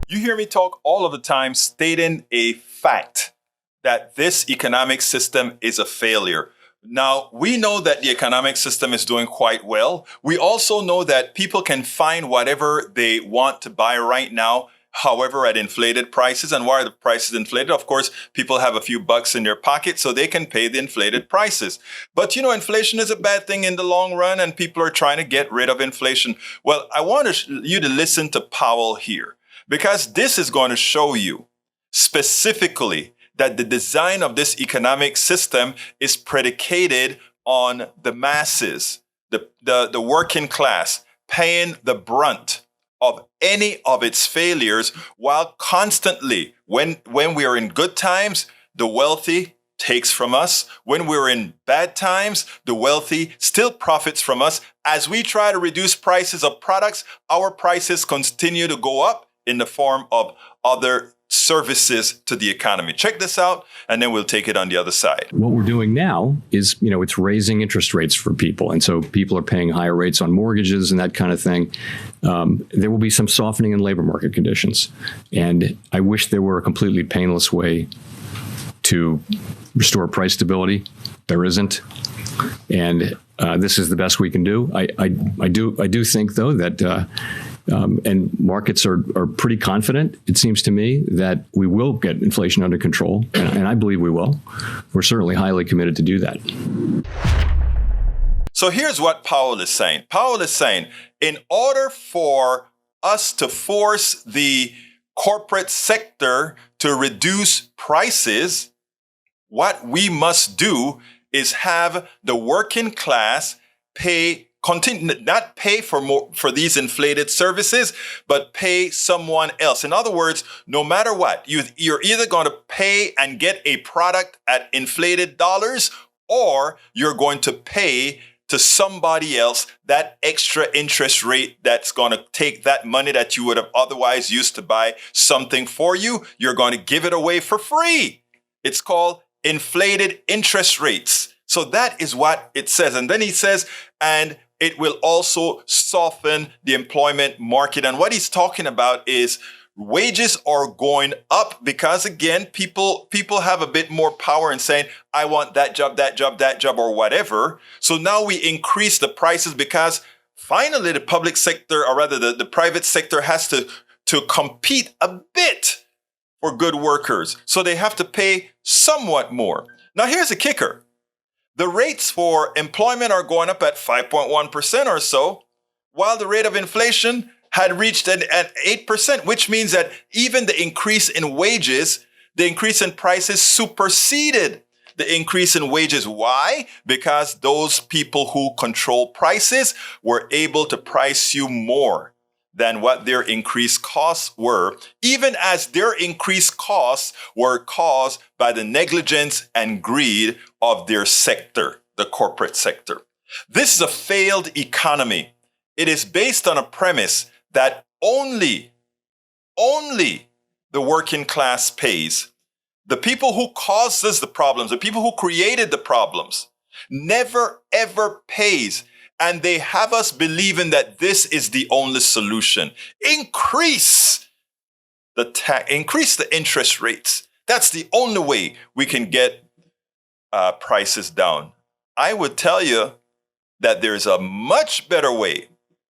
You hear me talk all of the time stating a fact that this economic system is a failure. Now, we know that the economic system is doing quite well. We also know that people can find whatever they want to buy right now, however, at inflated prices. And why are the prices inflated? Of course, people have a few bucks in their pocket, so they can pay the inflated prices. But, inflation is a bad thing in the long run, and people are trying to get rid of inflation. Well, I want you to listen to Powell here, because this is going to show you specifically that the design of this economic system is predicated on the masses, the working class, paying the brunt of any of its failures, while constantly, when we are in good times, the wealthy takes from us. When we're in bad times, the wealthy still profits from us. As we try to reduce prices of products, our prices continue to go up in the form of other services to the economy. Check this out, and then we'll take it on the other side. What we're doing now is, it's raising interest rates for people. And so people are paying higher rates on mortgages and that kind of thing. There will be some softening in labor market conditions. And I wish there were a completely painless way to restore price stability. There isn't. And this is the best we can do. I do think, though, that and markets are pretty confident, it seems to me, that we will get inflation under control. And I believe we will. We're certainly highly committed to do that. So here's what Powell is saying. Powell is saying, in order for us to force the corporate sector to reduce prices, what we must do is have the working class not pay for these inflated services, but pay someone else. In other words, no matter what, you're either going to pay and get a product at inflated dollars, or you're going to pay to somebody else that extra interest rate that's going to take that money that you would have otherwise used to buy something for you. You're going to give it away for free. It's called inflated interest rates. So that is what it says. And then he says, and it will also soften the employment market. And what he's talking about is wages are going up because, again, people have a bit more power in saying, I want that job, or whatever. So now we increase the prices because finally the public sector, or rather the private sector, has to compete a bit for good workers. So they have to pay somewhat more. Now, here's a kicker. The rates for employment are going up at 5.1% or so, while the rate of inflation had reached at 8%, which means that even the increase in wages, the increase in prices superseded the increase in wages. Why? Because those people who control prices were able to price you more than what their increased costs were, even as their increased costs were caused by the negligence and greed of their sector, the corporate sector. This is a failed economy. It is based on a premise that only the working class pays. The people who caused us the problems, the people who created the problems, never ever pays. And they have us believing that this is the only solution. Increase the interest rates. That's the only way we can get prices down. I would tell you that there's a much better way.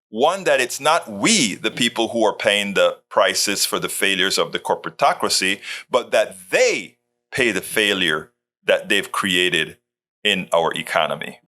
One, that it's not we, the people, who are paying the prices for the failures of the corporatocracy, but that they pay the failure that they've created in our economy.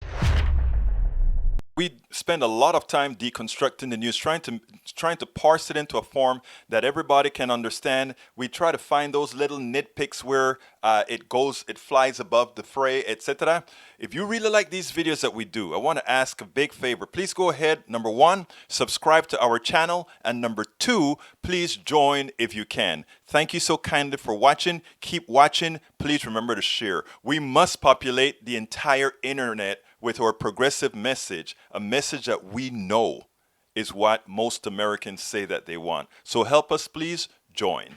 We spend a lot of time deconstructing the news, trying to parse it into a form that everybody can understand. We try to find those little nitpicks where it flies above the fray, etc. If you really like these videos that we do, I want to ask a big favor. Please go ahead. Number one, subscribe to our channel. And number two, please join if you can. Thank you so kindly for watching. Keep watching. Please remember to share. We must populate the entire internet with our progressive message, a message that we know is what most Americans say that they want. So help us, please join.